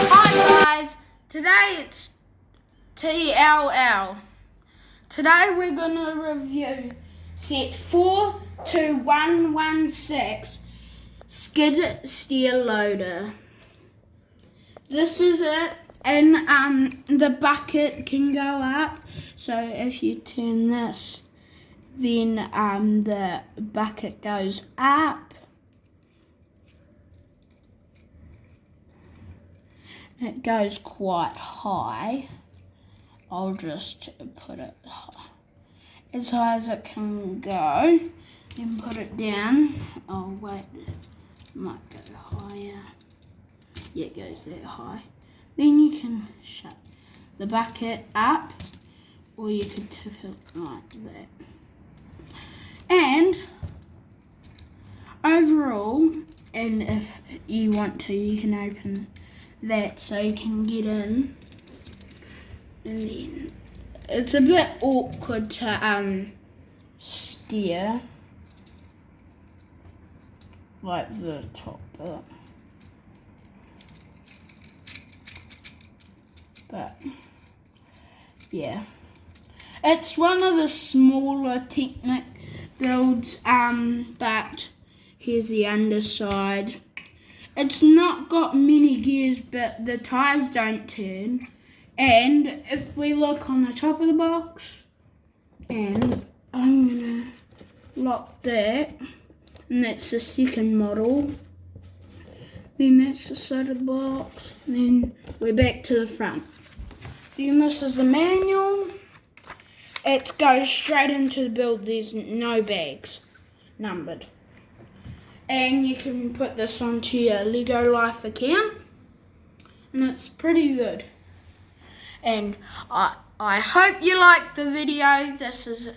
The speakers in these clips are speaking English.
Hi guys, today it's TLL. Today we're going to review set 42116 skid steer loader. This is it, and the bucket can go up, so if you turn this, then the bucket goes up. It goes quite high. I'll just put it as high as it can go, then put it down. Oh wait, it might go higher. Yeah, it goes that high. Then you can shut the bucket up, or you could tip it like that. And overall, and if you want to, you can open that so you can get in, and then it's a bit awkward to steer like the top bit, but yeah, it's one of the smaller Technic builds, but here's the underside. It's not got many gears, but the tyres don't turn. And if we look on the top of the box, and I'm going to lock that, and that's the second model. Then that's the side of the box, and then we're back to the front. Then this is the manual. It goes straight into the build. There's no bags numbered. And you can put this onto your Lego Life account, and it's pretty good. And I hope you liked the video. This is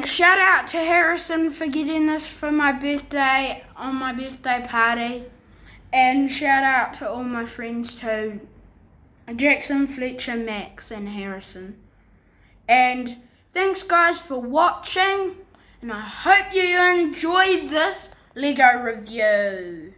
shout out to Harrison for getting this for my birthday, on my birthday party, and shout out to all my friends too, Jackson, Fletcher, Max, and Harrison. And thanks guys for watching, and I hope you enjoyed this Lego review.